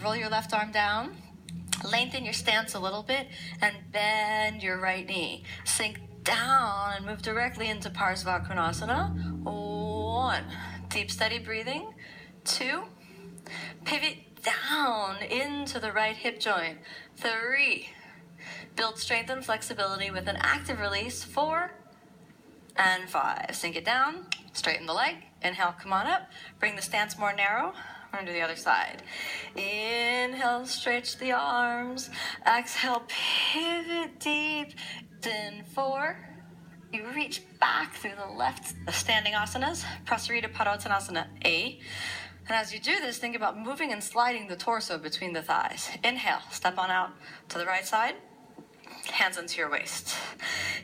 Roll your left arm down, lengthen your stance a little bit, and bend your right knee. Sink down and move directly into Parsvakonasana. 1, deep steady breathing. 2, pivot down into the right hip joint. 3, build strength and flexibility with an active release. 4, and 5. Sink it down, straighten the leg. Inhale, come on up. Bring the stance more narrow. We're going to do the other side. Inhale, stretch the arms. Exhale, pivot deep. In 4. You reach back through the left standing asanas. Prasarita Padottanasana A. And as you do this, think about moving and sliding the torso between the thighs. Inhale, step on out to the right side. Hands into your waist.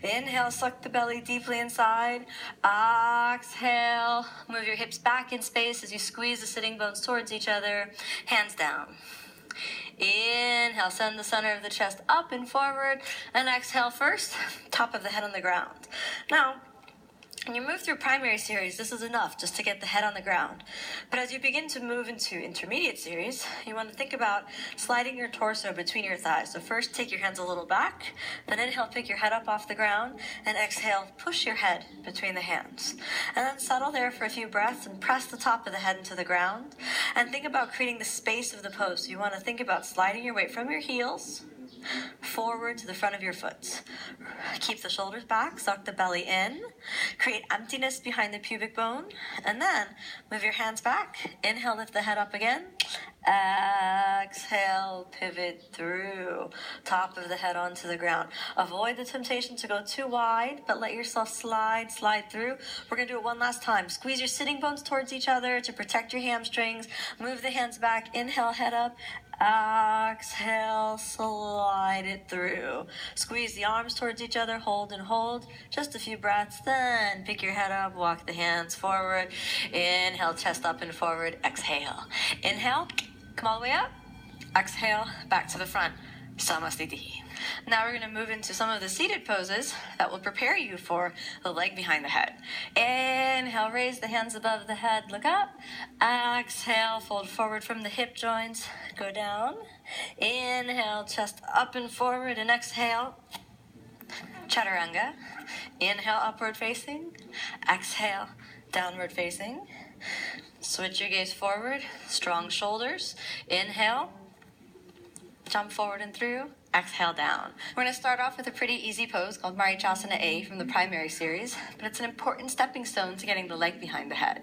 Inhale, suck the belly deeply inside. Exhale, move your hips back in space as you squeeze the sitting bones towards each other. Hands down. Inhale, send the center of the chest up and forward. And exhale first, top of the head on the ground. Now, when you move through primary series, this is enough just to get the head on the ground. But as you begin to move into intermediate series, you want to think about sliding your torso between your thighs. So first, take your hands a little back, then inhale, pick your head up off the ground, and exhale, push your head between the hands. And then settle there for a few breaths and press the top of the head into the ground. And think about creating the space of the pose. So you want to think about sliding your weight from your heels forward to the front of your foot. Keep the shoulders back, suck the belly in, create emptiness behind the pubic bone, and then move your hands back. Inhale, lift the head up again. Exhale, pivot through. Top of the head onto the ground. Avoid the temptation to go too wide, but let yourself slide through. We're going to do it one last time. Squeeze your sitting bones towards each other to protect your hamstrings. Move the hands back. Inhale, head up. Exhale, slide it through. Squeeze the arms towards each other, hold and hold. Just a few breaths, then pick your head up, walk the hands forward. Inhale, chest up and forward. Exhale. Inhale, come all the way up. Exhale, back to the front. Samastiti. Now we're going to move into some of the seated poses that will prepare you for the leg behind the head. Inhale, raise the hands above the head, look up. Exhale, fold forward from the hip joints, go down. Inhale, chest up and forward, and exhale, chaturanga. Inhale, upward facing. Exhale, downward facing. Switch your gaze forward, strong shoulders. Inhale, jump forward and through. Exhale down. We're going to start off with a pretty easy pose called Marichasana A from the primary series, but it's an important stepping stone to getting the leg behind the head.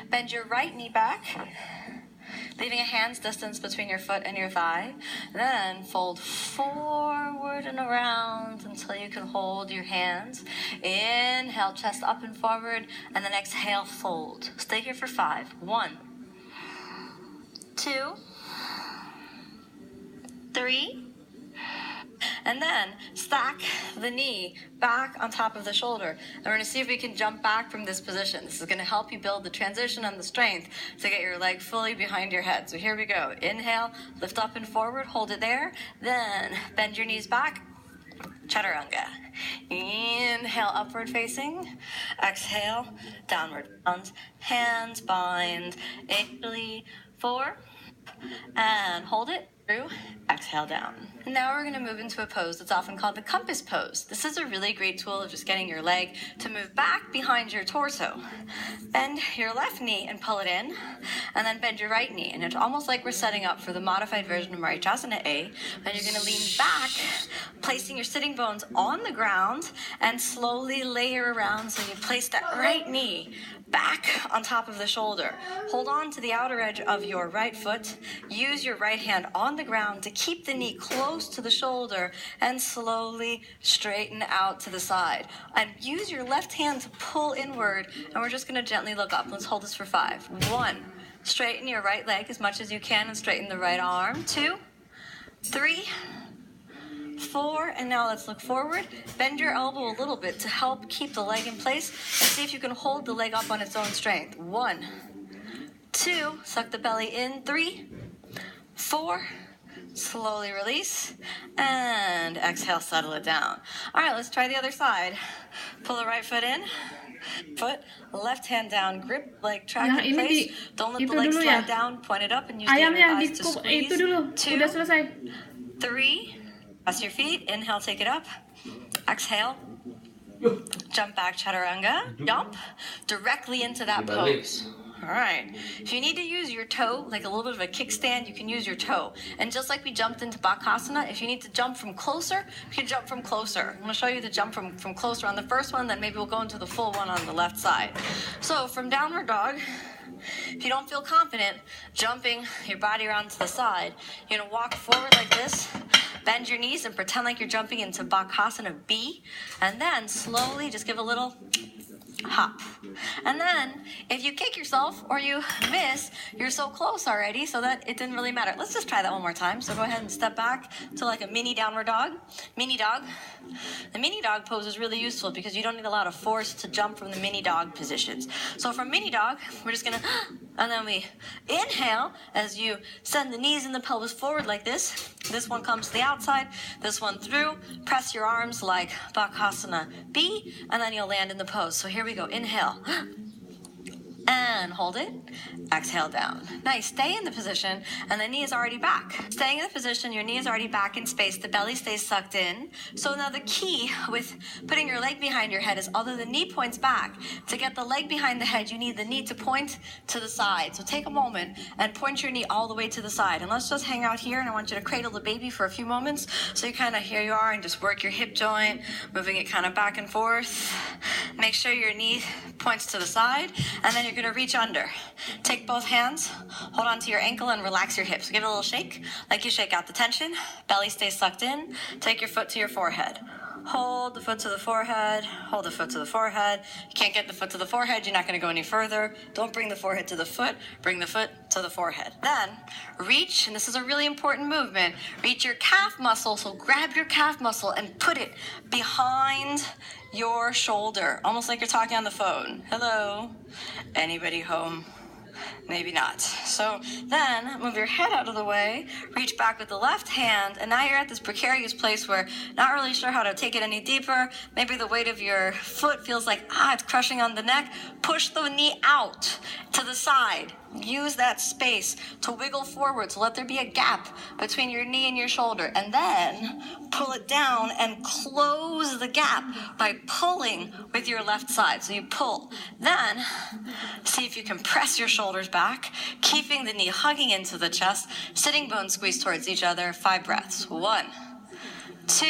Bend your right knee back, leaving a hand's distance between your foot and your thigh. Then fold forward and around until you can hold your hands. Inhale, chest up and forward, and then exhale, fold. Stay here for 5. 1, 2, 3, and then stack the knee back on top of the shoulder. And we're going to see if we can jump back from this position. This is going to help you build the transition and the strength to get your leg fully behind your head. So here we go. Inhale, lift up and forward, hold it there. Then bend your knees back, chaturanga. Inhale, upward facing. Exhale, downward. Hands bind. 8, 4, and hold it through. Exhale down. Now we're going to move into a pose that's often called the compass pose. This is a really great tool of just getting your leg to move back behind your torso. Bend your left knee and pull it in, and then bend your right knee. And it's almost like we're setting up for the modified version of Marichasana A, and you're going to lean back, placing your sitting bones on the ground, and slowly layer around so you place that right knee back on top of the shoulder. Hold on to the outer edge of your right foot. Use your right hand on the ground to keep the knee close to the shoulder and slowly straighten out to the side. And use your left hand to pull inward, and we're just going to gently look up. Let's hold this for 5. 1, straighten your right leg as much as you can and straighten the right arm. 2, 3, 4, and now let's look forward. Bend your elbow a little bit to help keep the leg in place, and see if you can hold the leg up on its own strength. 1, 2, suck the belly in. 3, 4, slowly release, and exhale, settle it down. All right, let's try the other side. Pull the right foot in, Foot, left hand down, grip like track Yang in ini place. Don't let the leg dulu slide ya. down. Point it up and use the Ayam inner yang thighs to squeeze. itu dulu. 2, Udah selesai. 3. Press your feet. Inhale, take it up. Exhale. Jump back, chaturanga. Jump directly into that pose. All right. If you need to use your toe, like a little bit of a kickstand, you can use your toe. And just like we jumped into Bakasana, if you need to jump from closer, you can jump from closer. I'm going to show you the jump from closer on the first one, then maybe we'll go into the full one on the left side. So from downward dog, if you don't feel confident jumping your body around to the side, you're going to walk forward like this, bend your knees and pretend like you're jumping into Bakasana B, and then slowly just give a little hop. And then if you kick yourself or you miss, you're so close already so that it didn't really matter. Let's just try that one more time. So go ahead and step back to like a mini downward dog. Mini dog. The mini dog pose is really useful because you don't need a lot of force to jump from the mini dog positions. So from mini dog, we're just gonna, and then we inhale as you send the knees and the pelvis forward like this. This one comes to the outside, this one through. Press your arms like Bakasana B, and then you'll land in the pose. So here we go. Inhale. And hold it. Exhale down. Nice. Stay in the position, and the knee is already back. Staying in the position, your knee is already back in space. The belly stays sucked in. So now the key with putting your leg behind your head is although the knee points back, to get the leg behind the head, you need the knee to point to the side. So take a moment and point your knee all the way to the side. And let's just hang out here, and I want you to cradle the baby for a few moments. So you kind of, here you are, and just work your hip joint, moving it kind of back and forth. Make sure your knee points to the side, and then you're going to reach under. Take both hands, hold on to your ankle, and relax your hips. Give it a little shake, like you shake out the tension. Belly stays sucked in. Take your foot to your forehead. Hold the foot to the forehead. Hold the foot to the forehead. You can't get the foot to the forehead, you're not going to go any further. Don't bring the forehead to the foot. Bring the foot to the forehead. Then reach, and this is a really important movement, reach your calf muscle. So grab your calf muscle and put it behind your shoulder, almost like you're talking on the phone. Hello? Anybody home? Maybe not. So then move your head out of the way, reach back with the left hand, and now you're at this precarious place where not really sure how to take it any deeper. Maybe the weight of your foot feels like, it's crushing on the neck. Push the knee out to the side. Use that space to wiggle forward, so let there be a gap between your knee and your shoulder, and then pull it down and close the gap by pulling with your left side. So you pull. Then see if you can press your shoulders back, keeping the knee hugging into the chest, sitting bones squeeze towards each other. 5 breaths. 1, 2.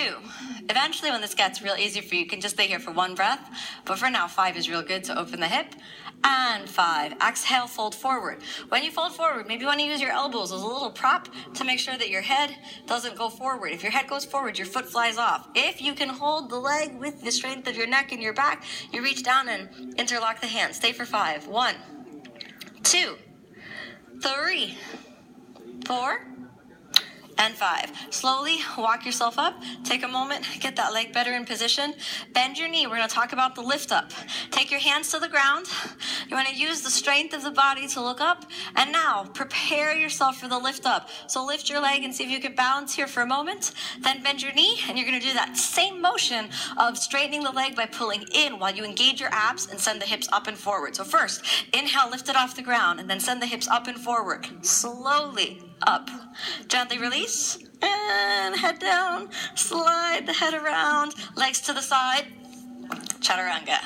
Eventually, when this gets real easy for you, you can just stay here for 1 breath. But for now, 5 is real good. So open the hip. And 5. Exhale, fold forward. When you fold forward, maybe you want to use your elbows as a little prop to make sure that your head doesn't go forward. If your head goes forward, your foot flies off. If you can hold the leg with the strength of your neck and your back, you reach down and interlock the hands. Stay for 5. 1, 2, 3, 4, and 5. Slowly walk yourself up. Take a moment, get that leg better in position. Bend your knee. We're going to talk about the lift up. Take your hands to the ground. You want to use the strength of the body to look up. And now prepare yourself for the lift up. So lift your leg and see if you can balance here for a moment. Then bend your knee, and you're going to do that same motion of straightening the leg by pulling in while you engage your abs and send the hips up and forward. So first, inhale, lift it off the ground, and then send the hips up and forward. Slowly up. Gently release, and head down. Slide the head around, legs to the side. Chaturanga.